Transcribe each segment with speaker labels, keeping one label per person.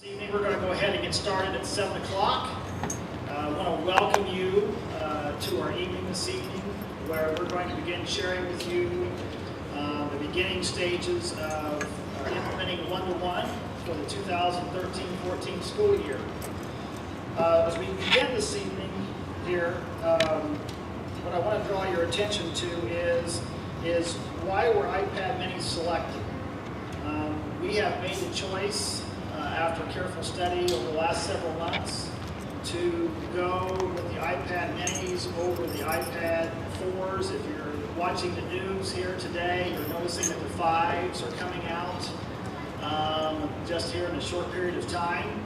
Speaker 1: This evening we're going to go ahead and get started at 7 o'clock. I want to welcome you to our evening this evening, where we're going to begin sharing with you the beginning stages of implementing one-to-one for the 2013-14 school year. As we begin this evening here, what I want to draw your attention to is why were iPad minis selected. We have made the choice after careful study over the last several months to go with the iPad minis over the iPad 4s. If you're watching the news here today, you're noticing that the 5s are coming out just here in a short period of time.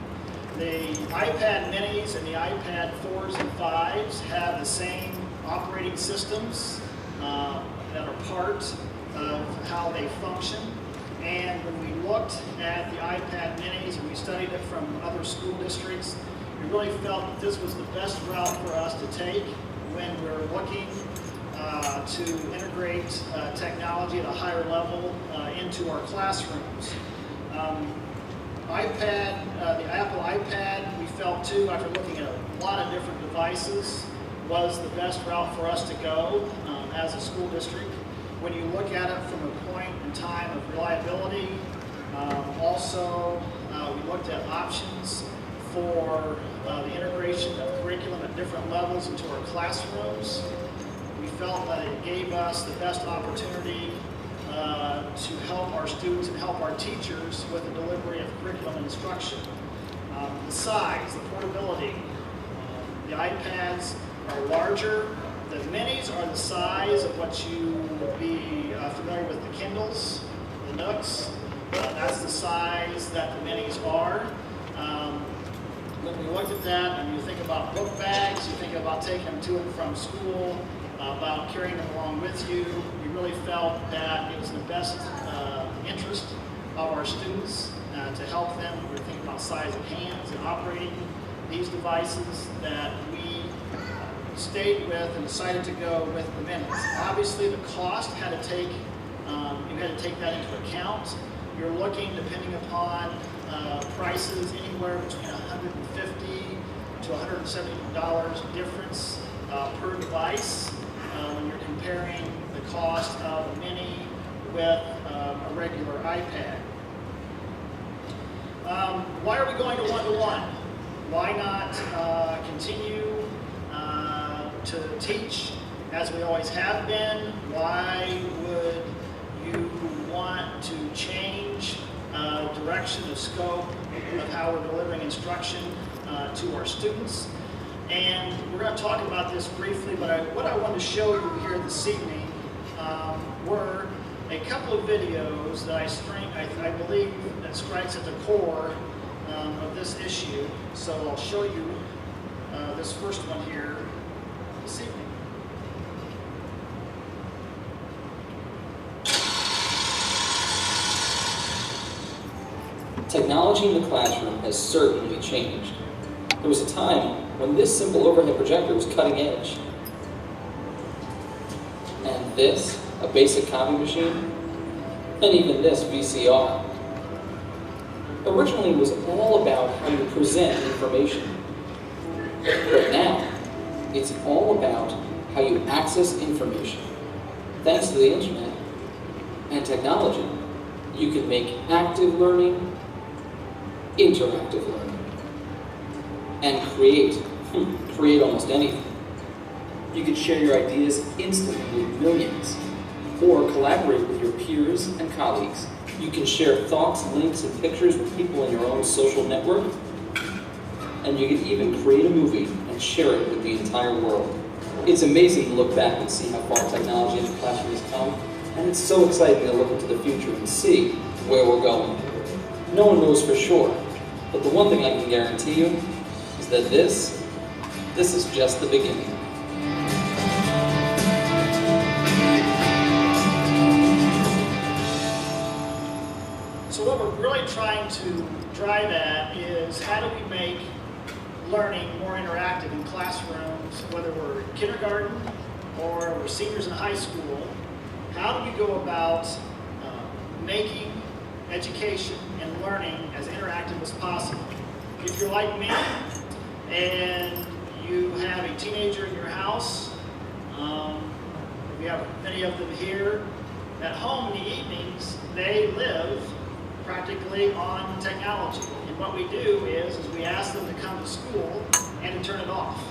Speaker 1: The iPad minis and the iPad 4s and 5s have the same operating systems that are part of how they function. And when we looked at the iPad minis and we studied it from other school districts, we really felt that this was the best route for us to take when we're looking to integrate technology at a higher level into our classrooms. The Apple iPad, we felt too, after looking at a lot of different devices, was the best route for us to go as a school district. When you look at it from a point in time of reliability, also we looked at options for the integration of curriculum at different levels into our classrooms. We felt that it gave us the best opportunity to help our students and help our teachers with the delivery of curriculum and instruction. The size, the portability, the iPads are larger. The minis are the size of what you would be familiar with the Kindles, the Nooks. That's the size that the minis are. When we looked at that, and you think about book bags, you think about taking them to and from school, about carrying them along with you, we really felt that it was in the best interest of our students to help them. We were thinking about size of hands and operating these devices, that we stayed with and decided to go with the minis. Obviously, the cost had to take you had to take that into account. You're looking, depending upon prices, anywhere between $150 to $170 difference per device when you're comparing the cost of a mini with a regular iPad. Why are we going to one-to-one? Why not continue to teach as we always have been? Why would you want to change direction of scope of how we're delivering instruction to our students? And we're going to talk about this briefly, but what I want to show you here this evening were a couple of videos that I believe that strikes at the core of this issue. So I'll show you this first one here this evening.
Speaker 2: Technology in the classroom has certainly changed. There was a time when this simple overhead projector was cutting edge. And this, a basic copy machine, and even this VCR. Originally, it was all about how you present information. But now, it's all about how you access information. Thanks to the internet and technology, you can make active learning interactive learning and create almost anything. You can share your ideas instantly with millions, or collaborate with your peers and colleagues. You can share thoughts, links, and pictures with people in your own social network, and you can even create a movie and share it with the entire world. It's amazing to look back and see how far technology in the classroom has come, and it's so exciting to look into the future and see where we're going. No one knows for sure, but the one thing I can guarantee you is that this is just the beginning.
Speaker 1: So what we're really trying to drive at is, how do we make learning more interactive in classrooms, whether we're in kindergarten or we're seniors in high school? How do we go about making education and learning as interactive as possible. If you're like me and you have a teenager in your house, we have many of them here at home in the evenings, they live practically on technology. And what we do is we ask them to come to school and to turn it off.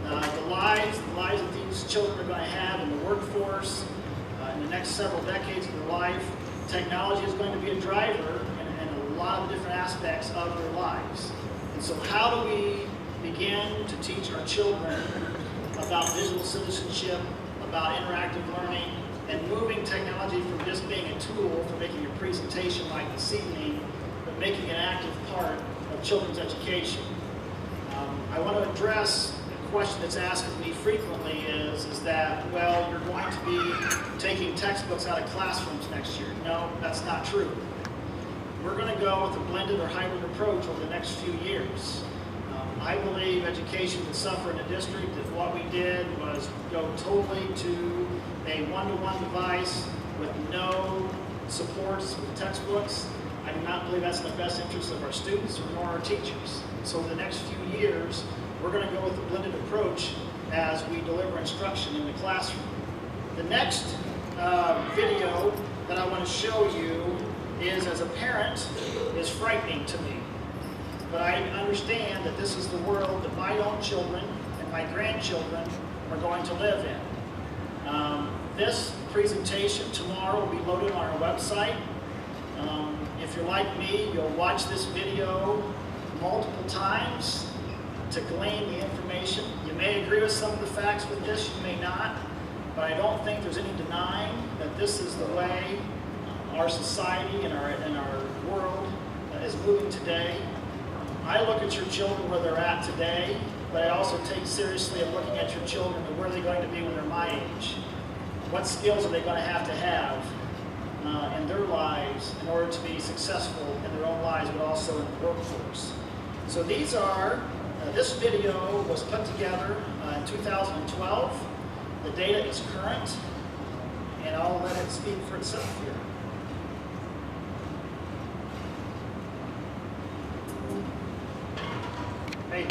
Speaker 1: The lives that these children are going to have in the workforce, in the next several decades of their life, technology is going to be a driver in a lot of different aspects of their lives. And so how do we begin to teach our children about digital citizenship, about interactive learning, and moving technology from just being a tool for making a presentation like this evening, but making an active part of children's education? I want to address a question that's asked of me frequently is that, well, you're going to be taking textbooks out of classrooms next year. No, that's not true. We're going to go with a blended or hybrid approach over the next few years. I believe education would suffer in a district if what we did was go totally to a one-to-one device with no supports with textbooks. I do not believe that's in the best interest of our students or nor our teachers. So in the next few years, we're going to go with a blended approach as we deliver instruction in the classroom. The next video that I want to show you is, as a parent, is frightening to me. But I understand that this is the world that my own children and my grandchildren are going to live in. This presentation tomorrow will be loaded on our website. If you're like me, you'll watch this video multiple times to glean the information. You may agree with some of the facts with this, you may not, but I don't think there's any denying that this is the way our society and our world is moving today. I look at your children where they're at today, but I also take seriously of looking at your children and where they're going to be when they're my age. What skills are they going to have in their lives in order to be successful in their own lives, but also in the workforce? So these are, this video was put together in 2012. The data is current, and I'll let it speak for itself here. Hey.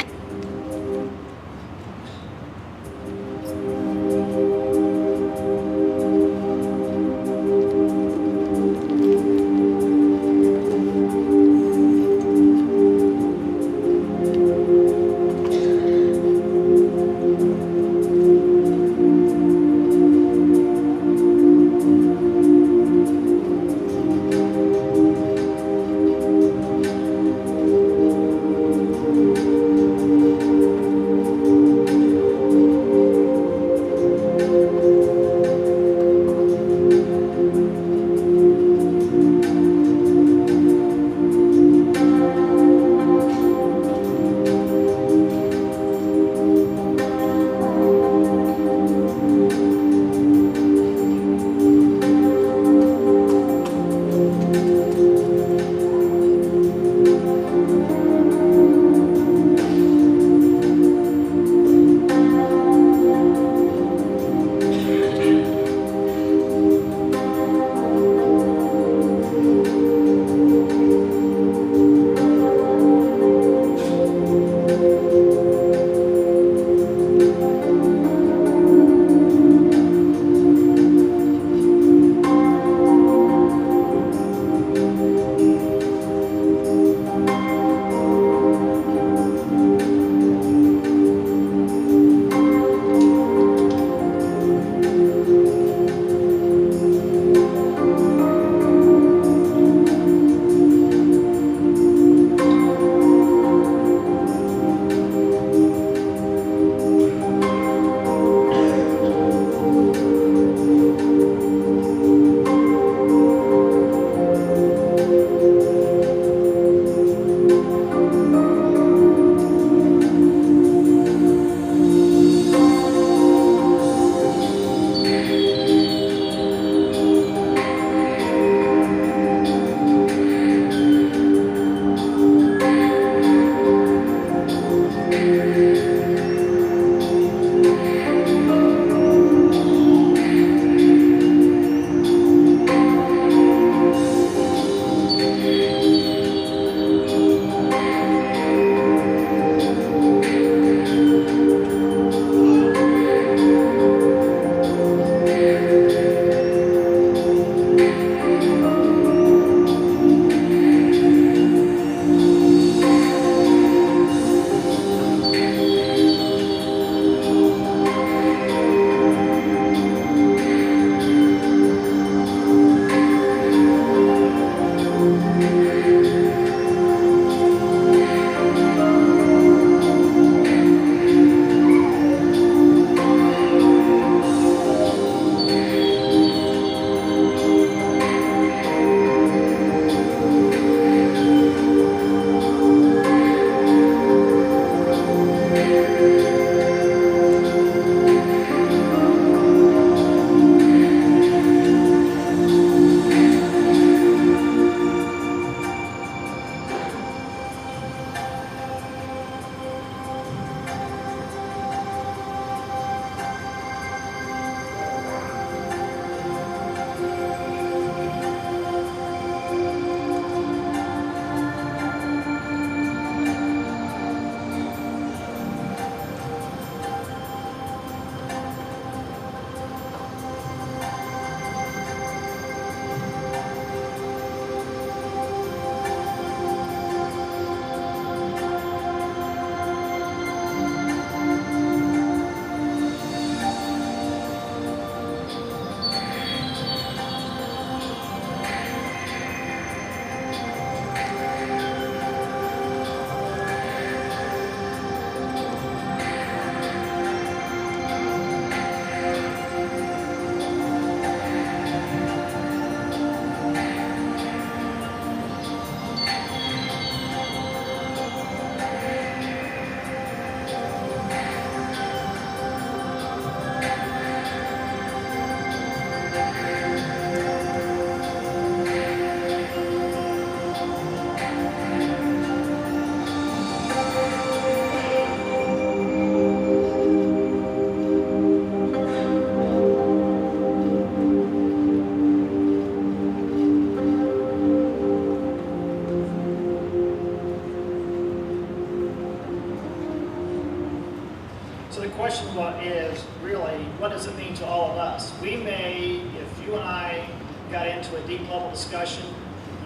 Speaker 1: question is really, what does it mean to all of us? We may, if you and I got into a deep level discussion,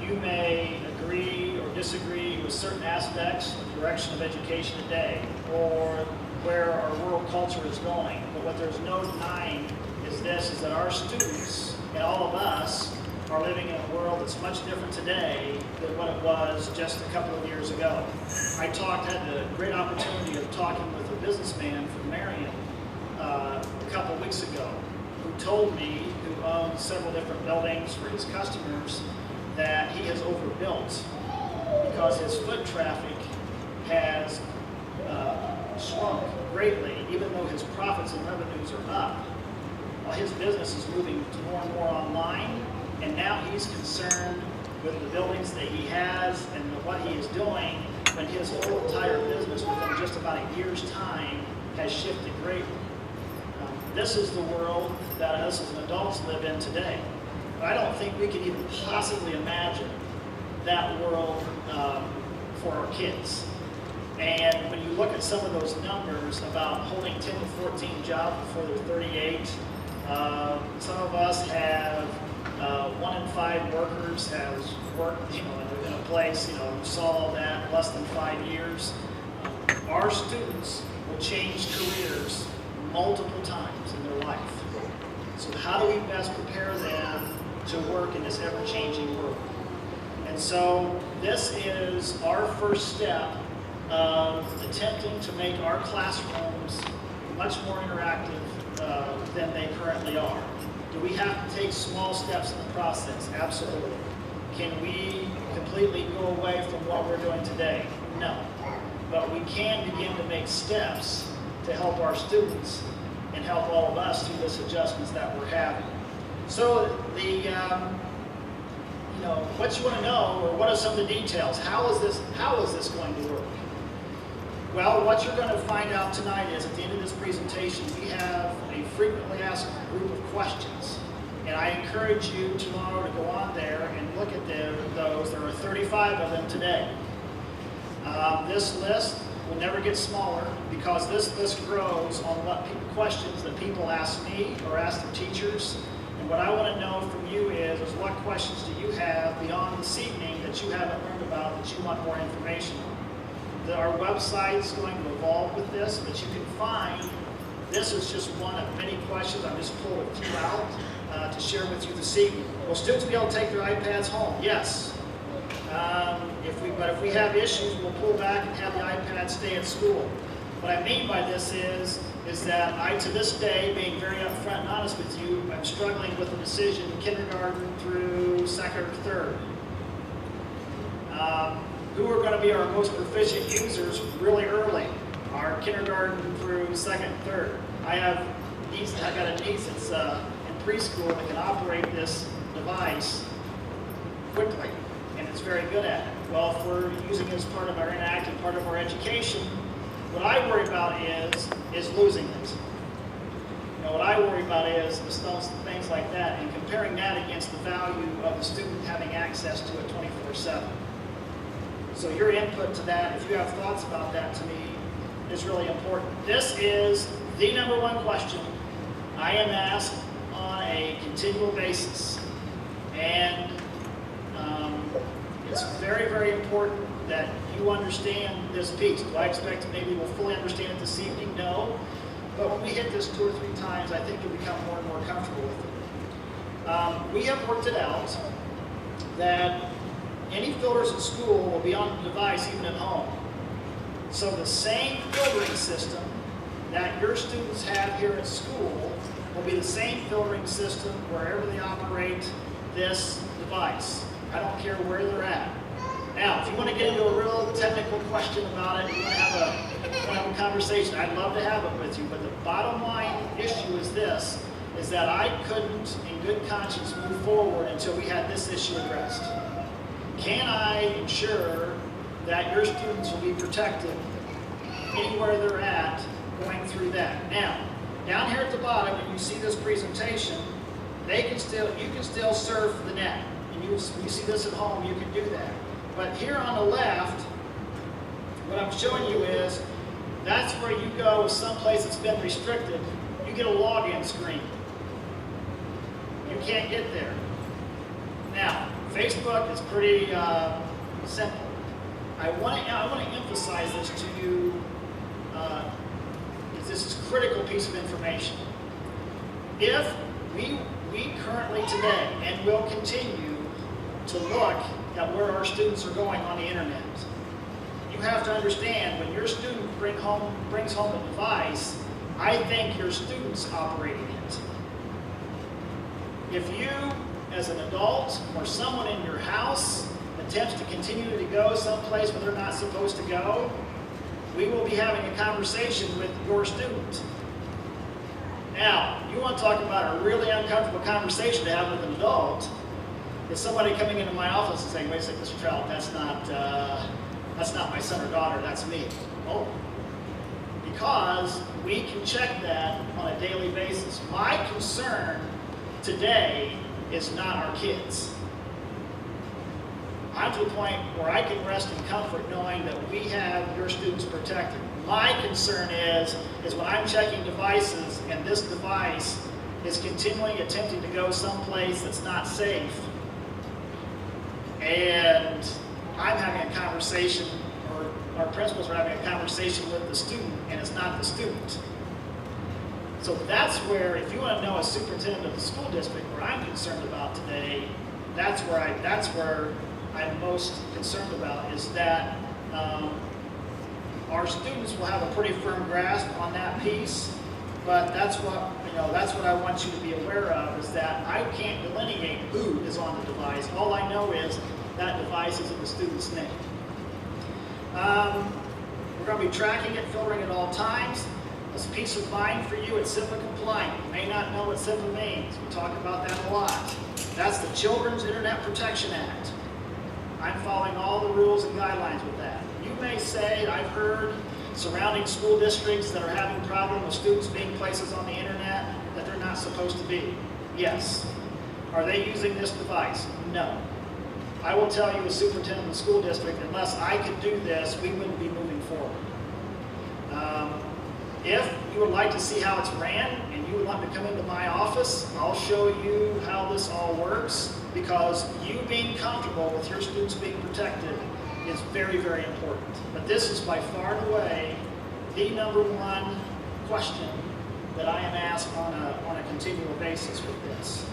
Speaker 1: you may agree or disagree with certain aspects of the direction of education today, or where our world culture is going. But what there's no denying is this, is that our students and all of us are living in a world that's much different today than what it was just a couple of years ago. I had the great opportunity of talking with a businessman from Marion a couple of weeks ago, who told me, who owns several different buildings for his customers, that he has overbuilt because his foot traffic has shrunk greatly, even though his profits and revenues are up. While his business is moving to more and more online, and now he's concerned with the buildings that he has and what he is doing, when his whole entire business within just about a year's time has shifted greatly. This is the world that us as adults live in today. I don't think we can even possibly imagine that world for our kids. And when you look at some of those numbers about holding 10 to 14 jobs before they're 38, some of us have 1 in 5 workers has worked, in a place, you saw that less than 5 years. Our students will change careers multiple times in their life. So how do we best prepare them to work in this ever-changing world? And so this is our first step of attempting to make our classrooms much more interactive than they currently are. Do we have to take small steps in the process? Absolutely. Can we completely go away from what we're doing today? No. But we can begin to make steps to help our students and help all of us through this adjustments that we're having. So what you want to know, or what are some of the details? How is this going to work? Well, what you're going to find out tonight is at the end of this presentation, we have a frequently asked group of questions. And I encourage you tomorrow to go on there and look at those. There are 35 of them today. This list will never get smaller because this list grows on what questions that people ask me or ask their teachers. And what I want to know from you is what questions do you have beyond this evening that you haven't learned about that you want more information on. Our website is going to evolve with this, but you can find, this is just one of many questions. I just pulled a few out to share with you this evening. Will students be able to take their iPads home? Yes. But if we have issues, we'll pull back and have the iPads stay at school. What I mean by this is that I, to this day, being very upfront and honest with you, I'm struggling with the decision kindergarten through second or third. Who are going to be our most proficient users really early? Our kindergarten through second, third. I've got a niece that's in preschool that can operate this device quickly, and it's very good at it. Well, if we're using it as part of our interactive part of our education, what I worry about is losing it. What I worry about is things like that, and comparing that against the value of the student having access to it 24/7. So your input to that, if you have thoughts about that, to me, is really important. This is the number one question I am asked on a continual basis. And it's very, very important that you understand this piece. Do I expect maybe we'll fully understand it this evening? No. But when we hit this 2 or 3 times, I think you'll become more and more comfortable with it. We have worked it out that any filters at school will be on the device, even at home. So the same filtering system that your students have here at school will be the same filtering system wherever they operate this device. I don't care where they're at. Now, if you want to get into a real technical question about it, you want to have a conversation, I'd love to have it with you. But the bottom line issue is this, is that I couldn't, in good conscience, move forward until we had this issue addressed. Can I ensure that your students will be protected anywhere they're at going through that? Now, down here at the bottom, when you see this presentation, you can still surf the net. And you see this at home, you can do that. But here on the left, what I'm showing you is That's where you go someplace that's been restricted. You get a login screen. You can't get there. Now, Facebook is pretty simple. I want to emphasize this to you. This is a critical piece of information. If we currently today and will continue to look at where our students are going on the internet, you have to understand when your student brings home a device, I think your student's operating it. If you, as an adult or someone in your house, attempts to continue to go someplace where they're not supposed to go, we will be having a conversation with your student. Now, you want to talk about a really uncomfortable conversation to have with an adult, is somebody coming into my office and saying, wait a second, Mr. Trout, that's not my son or daughter, that's me. Oh, because we can check that on a daily basis. My concern today is not our kids. I'm to the point where I can rest in comfort knowing that we have your students protected. My concern is when I'm checking devices and this device is continually attempting to go someplace that's not safe, and I'm having a conversation, or our principals are having a conversation with the student, and it's not the student. So that's where, if you want to know a superintendent of the school district, where I'm concerned about today, that's where I'm most concerned about, is that our students will have a pretty firm grasp on that piece. But that's what I want you to be aware of, is that I can't delineate who is on the device. All I know is that device is in the student's name. We're going to be tracking it, filtering at all times. It's peace of mind for you. It's HIPAA compliant. You may not know what HIPAA means. We talk about that a lot. That's the Children's Internet Protection Act. I'm following all the rules and guidelines with that. You may say, I've heard surrounding school districts that are having problems with students being places on the internet that they're not supposed to be. Yes. Are they using this device? No. I will tell you, as superintendent of the school district, unless I could do this, we wouldn't be moving forward. If you would like to see how it's ran and you would like to come into my office, I'll show you how this all works, because you being comfortable with your students being protected is very, very important. But this is by far and away the #1 question that I am asked on a continual basis with this.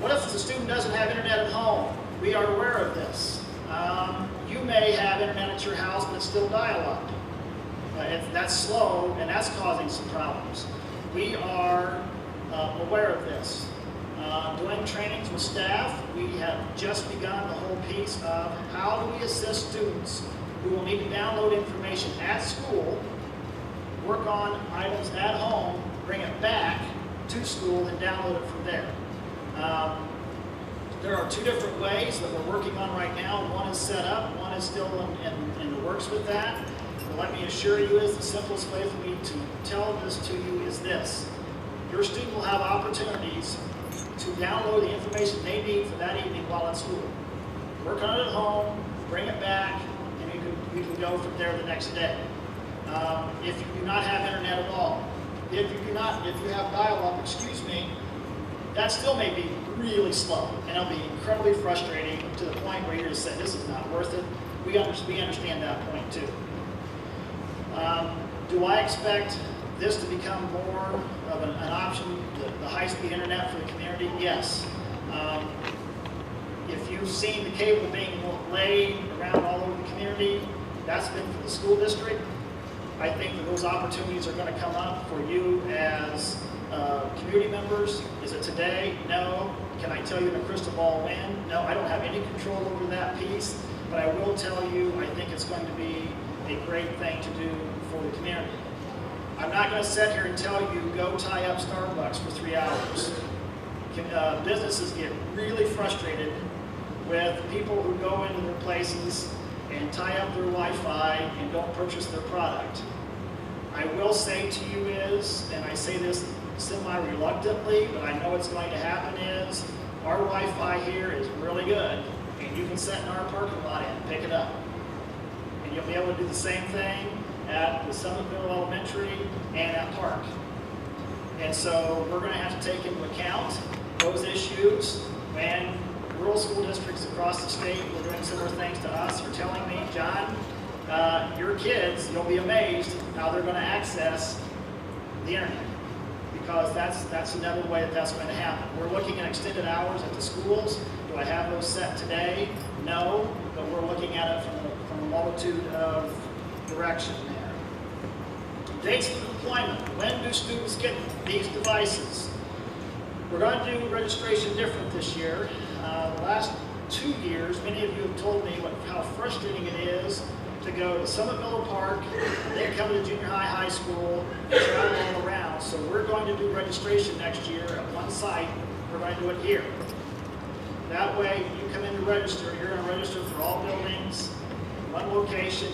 Speaker 1: What if the student doesn't have internet at home? We are aware of this. You may have internet at your house, but it's still dial-up. That's slow, and that's causing some problems. We are aware of this. Doing trainings with staff, we have just begun the whole piece of how do we assist students who will need to download information at school, work on items at home, bring it back to school, and download it from there. There are 2 different ways that we're working on right now. One is set up, one is still in the works with that. But let me assure you, is the simplest way for me to tell this to you is this. Your student will have opportunities to download the information they need for that evening while at school. Work on it at home, bring it back, and you can go from there the next day. If you do not have internet at all, if you have dial-up, that still may be really slow, and it'll be incredibly frustrating to the point where you're just saying, this is not worth it. We understand that point too. Do I expect this to become more of an option, the high-speed internet for the community? Yes. If you've seen the cable being laid around all over the community, that's been for the school district. I think that those opportunities are going to come up for you as community members. Is it today? No. Can I tell you in a crystal ball when? No, I don't have any control over that piece, but I will tell you I think it's going to be a great thing to do for the community. I'm not going to sit here and tell you go tie up Starbucks for 3 hours. Businesses get really frustrated with people who go into their places and tie up their Wi-Fi and don't purchase their product. I will say to you is, and I say this semi-reluctantly, but I know it's going to happen, is our Wi-Fi here is really good, and you can sit in our parking lot and pick it up. And you'll be able to do the same thing at the Summitville Elementary and at Park. And so we're going to have to take into account those issues when rural school districts across the state were doing similar things to us are telling me, John, your kids, you'll be amazed how they're going to access the internet, because that's another way that's going to happen. We're looking at extended hours at the schools. Do I have those set today? No, but we're looking at it from a multitude of direction there. Dates of deployment. When do students get these devices? We're going to do registration different this year. The last 2 years, many of you have told me how frustrating it is to go to Summitville Park, and then come to junior high, high school, and travel all around. So we're going to do registration next year at one site. We're going to do it here. That way, when you come in to register, you're going to register for all buildings, one location.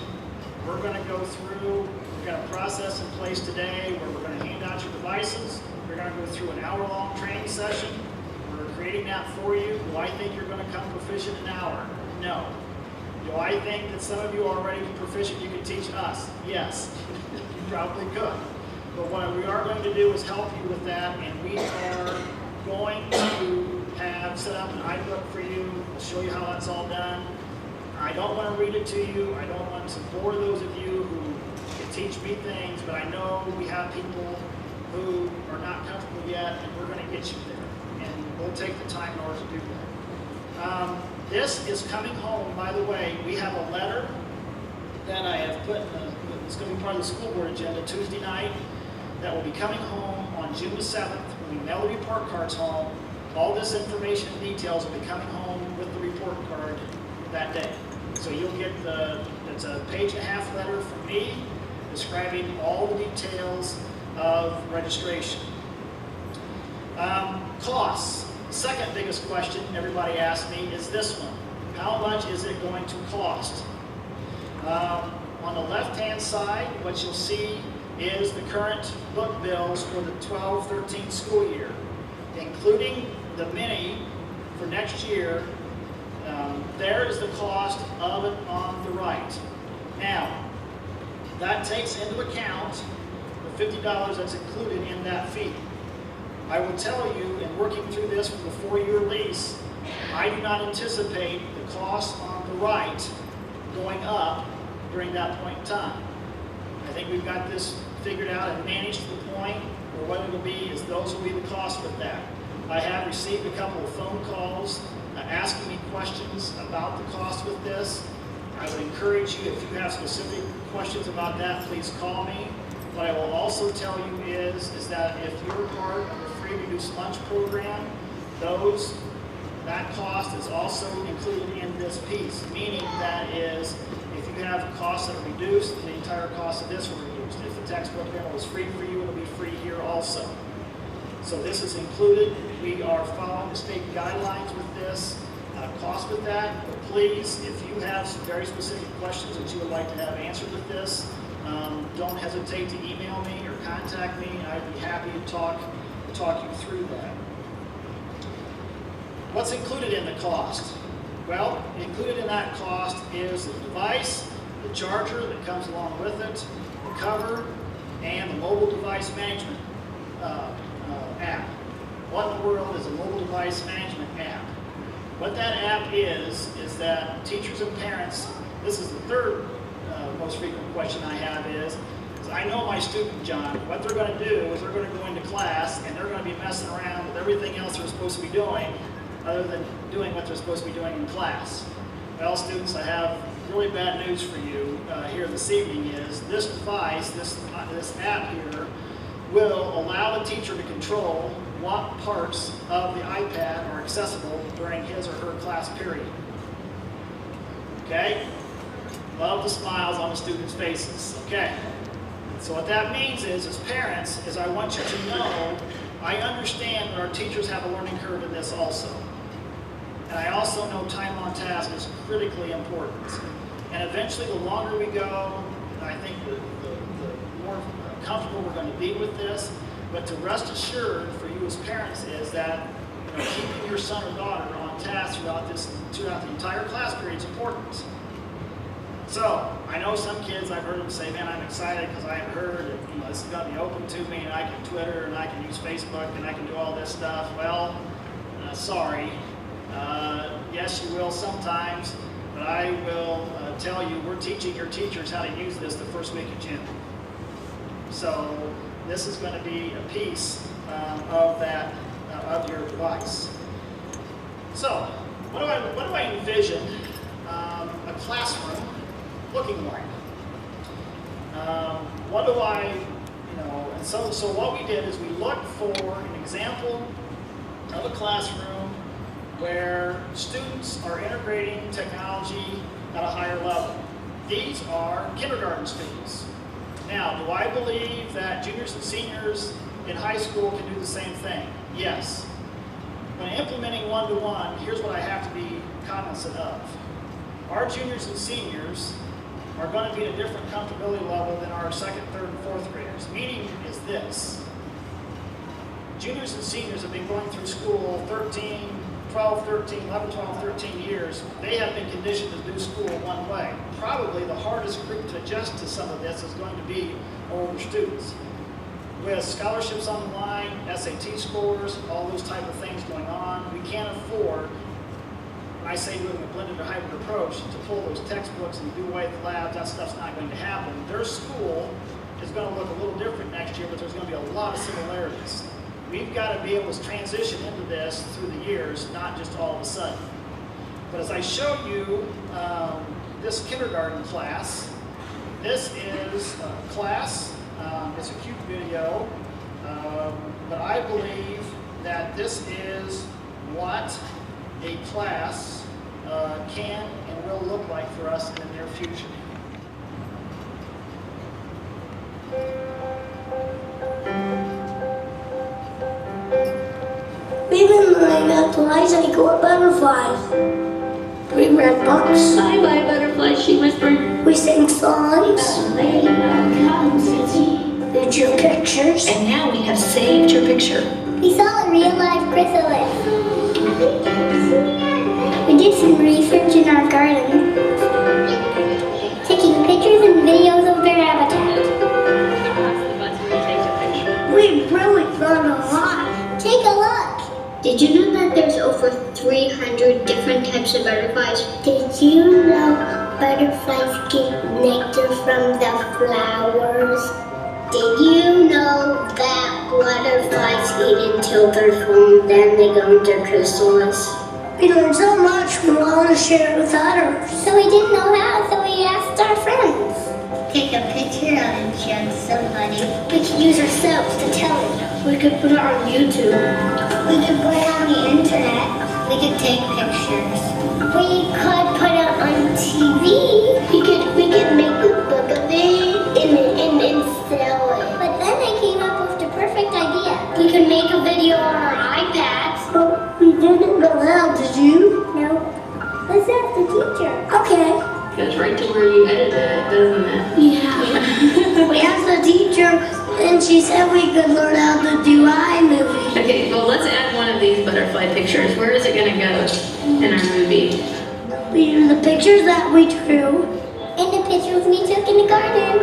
Speaker 1: We're going to go through, we've got a process in place today where we're going to hand out your devices. We're going to go through an hour-long training session. We're creating that for you. Do I think you're going to come proficient in an hour? No. Do I think that some of you are already proficient, you can teach us? Yes, you probably could. But what we are going to do is help you with that, and we are going to have set up an iBook for you. We'll show you how that's all done. I don't want to read it to you. I don't want to bore those of you who can teach me things, but I know we have people who are not comfortable yet, and we're going to get you there. And we'll take the time in order to do that. This is coming home, by the way. We have a letter that I have put, it's going to be part of the school board agenda Tuesday night, that will be coming home on June the 7th when we mail the report cards home. All this information and details will be coming home with the report card that day. So you'll get it's a page-and-a-half letter from me describing all the details of registration. Costs. Second biggest question everybody asks me is this one. How much is it going to cost? On the left-hand side, what you'll see is the current book bills for the 12-13 school year, including the mini for next year. There is the cost of it on the right. Now, that takes into account the $50 that's included in that fee. I will tell you, in working through this for the 4-year lease, I do not anticipate the cost on the right going up during that point in time. I think we've got this figured out and managed to the point where what it'll be is those will be the cost with that. I have received a couple of phone calls asking me questions about the cost with this. I would encourage you, if you have specific questions about that, please call me. What I will also tell you is that if you're part of the free reduced lunch program, that cost is also included in this piece, meaning that is, if you have costs that are reduced, the entire cost of this will be reduced. If the textbook rental is free for you, it'll be free here also. So this is included. We are following the state guidelines with this, cost with that. But please, if you have some very specific questions that you would like to have answered with this, don't hesitate to email me or contact me. I'd be happy to talk you through that. What's included in the cost? Well, included in that cost is the device, the charger that comes along with it, the cover, and the mobile device management app. What in the world is a mobile device management app? What that app is that teachers and parents, this is the third most frequent question I have is I know my student, John, what they're going to do is they're going to go into class and they're going to be messing around with everything else they're supposed to be doing other than doing what they're supposed to be doing in class. Well, students, I have really bad news for you here this evening is this device, this app here, will allow the teacher to control what parts of the iPad are accessible during his or her class period. Okay? Love the smiles on the students' faces. Okay. So what that means is, as parents, is I want you to know, I understand that our teachers have a learning curve in this also. And I also know time on task is critically important. And eventually, the longer we go, I think the more comfortable we're going to be with this. But to rest assured for you as parents is that keeping your son or daughter on task throughout the entire class period is important. So, I know some kids, I've heard them say, man, I'm excited because I heard that, this is going to be open to me and I can Twitter and I can use Facebook and I can do all this stuff. Well, sorry. Yes, you will sometimes, but I will tell you, we're teaching your teachers how to use this the first week of June. So, this is going to be a piece of that, of your device. So, what do I envision a classroom looking like? What do I, and so what we did is we looked for an example of a classroom where students are integrating technology at a higher level. These are kindergarten students. Now, do I believe that juniors and seniors in high school can do the same thing? Yes. When implementing one-to-one, here's what I have to be cognizant of. Our juniors and seniors are going to be at a different comfortability level than our second, third, and fourth graders. Meaning is this. Juniors and seniors have been going through school 11, 12, 13 years. They have been conditioned to do school one way. Probably the hardest group to adjust to some of this is going to be older students. With scholarships on the line, SAT scores, all those type of things going on, we can't afford, when I say doing a blended or hybrid approach, to pull those textbooks and do away with labs. That stuff's not going to happen. Their school is going to look a little different next year, but there's going to be a lot of similarities. We've got to be able to transition into this through the years, not just all of a sudden. But as I show you this kindergarten class, this is a class. It's a cute video, but I believe that this is what a class can and will look like for us in the near future.
Speaker 3: We've been learning about flies and equal butterflies. We read books.
Speaker 4: Bye bye butterflies, she whispered.
Speaker 3: We sing songs. We drew pictures.
Speaker 4: And now we have saved your picture.
Speaker 3: We saw a real life chrysalis. We did some research in our garden, taking pictures and videos of their habitat. We really learned a lot. Take a look.
Speaker 5: Did you know that there's over 300 different types of butterflies?
Speaker 3: Did you know butterflies get nectar from the flowers?
Speaker 5: Did you know that butterflies eat until they're full, then they go into chrysalis?
Speaker 3: We learned so much we want to share it with others.
Speaker 5: So we didn't know how, so we asked our friends.
Speaker 3: Take a picture of it and show somebody. We could use ourselves to tell it. We could put it on YouTube. We could put it on the internet. We could take pictures. We could put it on TV. We could make a book of it and sell it. But then they came up with the perfect idea. We could make a video on our iPads. But we didn't know how, did you? No. Let's ask the teacher. Okay.
Speaker 4: Goes right to where you edited it, doesn't it?
Speaker 3: Yeah. We asked the teacher, and she said we could learn how to do iMovie.
Speaker 4: Okay, well let's add one of these butterfly pictures. Where is it going to go in our movie?
Speaker 3: We do the pictures that we drew.
Speaker 5: And the pictures we took in the garden.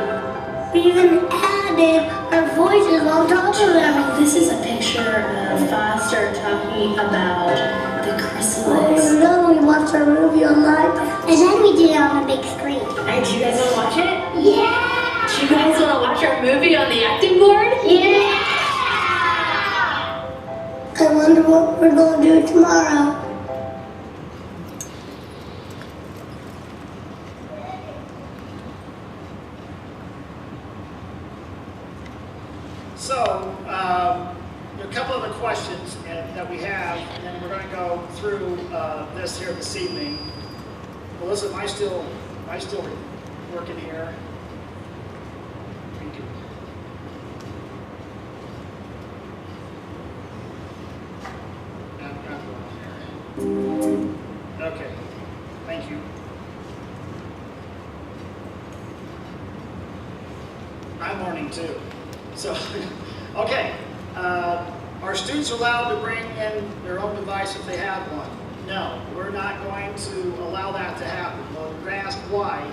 Speaker 3: We even added our voices on top of them.
Speaker 4: This is a picture of Foster talking about the chrysalis.
Speaker 3: And then we watched our movie on iPad.
Speaker 5: And then we did it on a big screen.
Speaker 4: Alright, do you guys want to watch it?
Speaker 5: Yeah!
Speaker 4: Do you guys want to watch our movie on the acting board?
Speaker 5: Yeah!
Speaker 3: I wonder what we're going to do tomorrow.
Speaker 1: So, a couple of the questions that we have, and then we're going to go through this here this evening. Melissa, am I still working here? Thank you. Okay, thank you. I'm learning too. So, okay, are students allowed to bring in their own device if they have one? No, we're not going to allow that to happen. Well, you're asked why.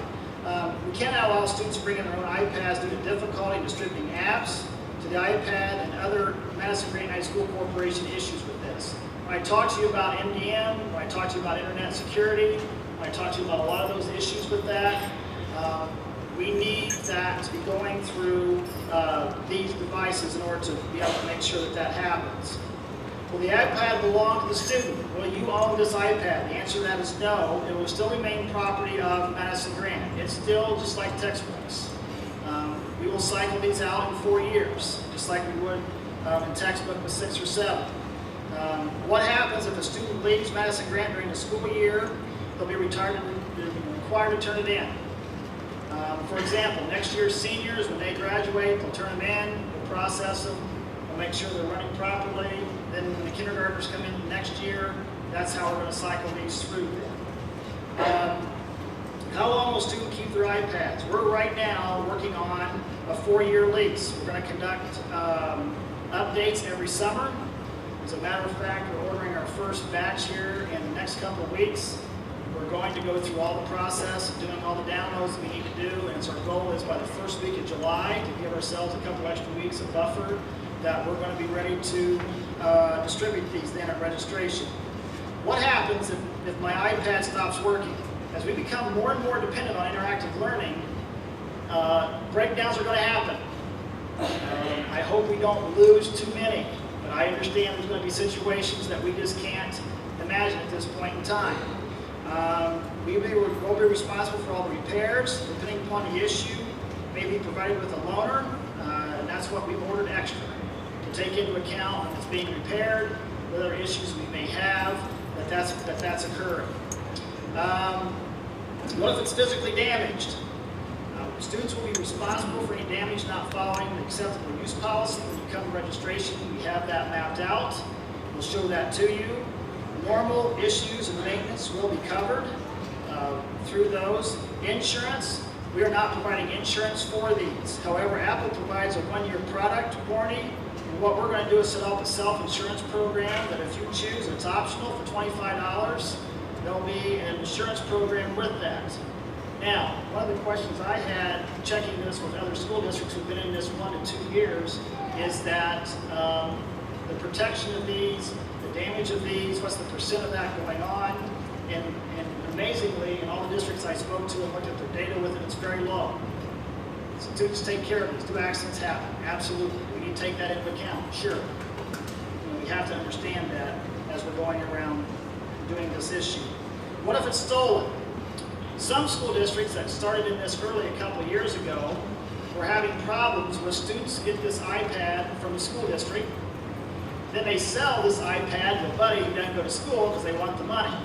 Speaker 1: cannot allow students to bring in their own iPads due to difficulty distributing apps to the iPad and other Madison-Grant High School Corporation issues with this. When I talk to you about MDM, when I talk to you about internet security, when I talk to you about a lot of those issues with that, we need that to be going through these devices in order to be able to make sure that that happens. Will the iPad belong to the student? Will you own this iPad? The answer to that is no. It will still remain property of Madison-Grant. It's still just like textbooks. We will cycle these out in 4 years, just like we would in textbook with 6 or 7. What happens if a student leaves Madison-Grant during the school year? They'll be required to turn it in. For example, next year's seniors, when they graduate, they'll turn them in, we'll process them, we'll make sure they're running properly. Then when the kindergartners come in next year, that's how we're going to cycle these through then. How long will students keep their iPads? We're right now working on a 4-year lease. We're going to conduct updates every summer. As a matter of fact, we're ordering our first batch here in the next couple of weeks. We're going to go through all the process of doing all the downloads that we need to do, and it's our goal is by the first week of July to give ourselves a couple extra weeks of buffer that we're going to be ready to distribute these then at registration. What happens if my iPad stops working? As we become more and more dependent on interactive learning, breakdowns are going to happen. I hope we don't lose too many, but I understand there's going to be situations that we just can't imagine at this point in time. We'll be responsible for all the repairs, depending upon the issue, maybe provided with a loaner, and that's what we've ordered extra to take into account when it's being repaired, what other issues we may have, that's occurring. What if it's physically damaged? Students will be responsible for any damage not following the acceptable use policy. When you come to registration, we have that mapped out. We'll show that to you. Normal issues and maintenance will be covered through those. Insurance, we are not providing insurance for these. However, Apple provides a 1-year product warranty. And what we're going to do is set up a self-insurance program that if you choose, it's optional for $25. There'll be an insurance program with that. Now, one of the questions I had checking this with other school districts who've been in this 1 to 2 years is that the protection of these, the damage of these, what's the percent of that going on? And amazingly, in all the districts I spoke to and looked at their data with it, it's very low. Students take care of these. Do accidents happen? Absolutely. We need to take that into account. Sure. We have to understand that as we're going around doing this issue. What if it's stolen? Some school districts that started in this early a couple of years ago were having problems where students get this iPad from the school district. Then they sell this iPad to a buddy who doesn't go to school because they want the money.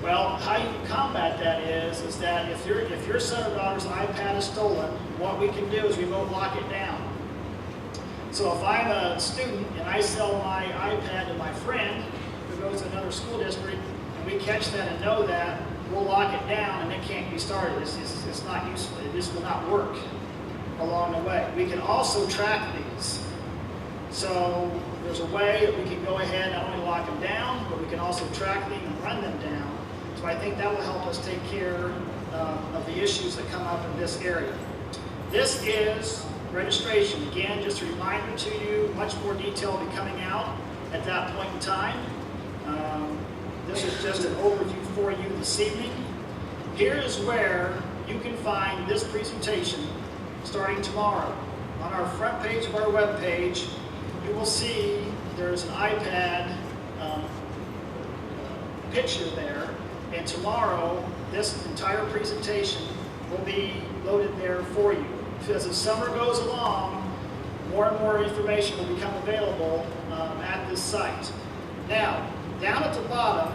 Speaker 1: Well, how you can combat that is that if your son or daughter's iPad is stolen, what we can do is remote lock it down. So if I'm a student and I sell my iPad to my friend who goes to another school district, and we catch that and know that, we'll lock it down and it can't be started. It's not useful. It just will not work along the way. We can also track these. So there's a way that we can go ahead and not only lock them down, but we can also track them and run them down. So I think that will help us take care of the issues that come up in this area. This is registration. Again, just a reminder to you, much more detail will be coming out at that point in time. This is just an overview for you this evening. Here is where you can find this presentation starting tomorrow. On our front page of our web page, you will see there's an iPad picture there, and tomorrow this entire presentation will be loaded there for you. As the summer goes along, more and more information will become available at this site. Now, down at the bottom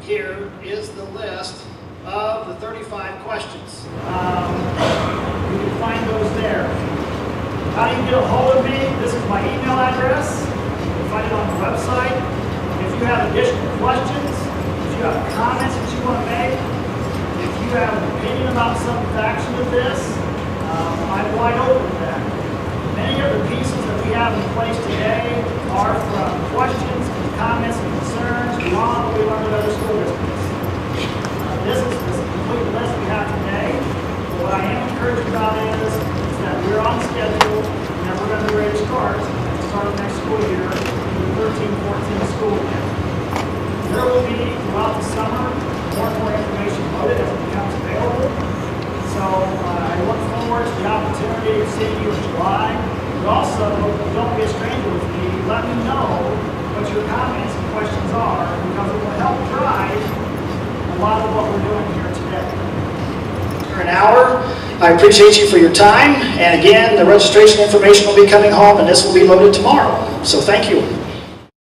Speaker 1: here is the list of the 35 questions. You can find those there. How do you get a hold of me? This is my email address. You can find it on the website. If you have additional questions, if you have comments that you want to make, if you have an opinion about some action of this, I'm wide open to that. Many of the pieces that we have in place today are from questions, comments, and concerns beyond what we learned at other school districts. This is the complete list we have today. But also, don't be a stranger with me. Let me know what your comments and questions are, because it will help drive a lot of what we're doing here today. For an hour, I appreciate you for your time. And again, the registration information will be coming home, and this will be loaded tomorrow. So thank you.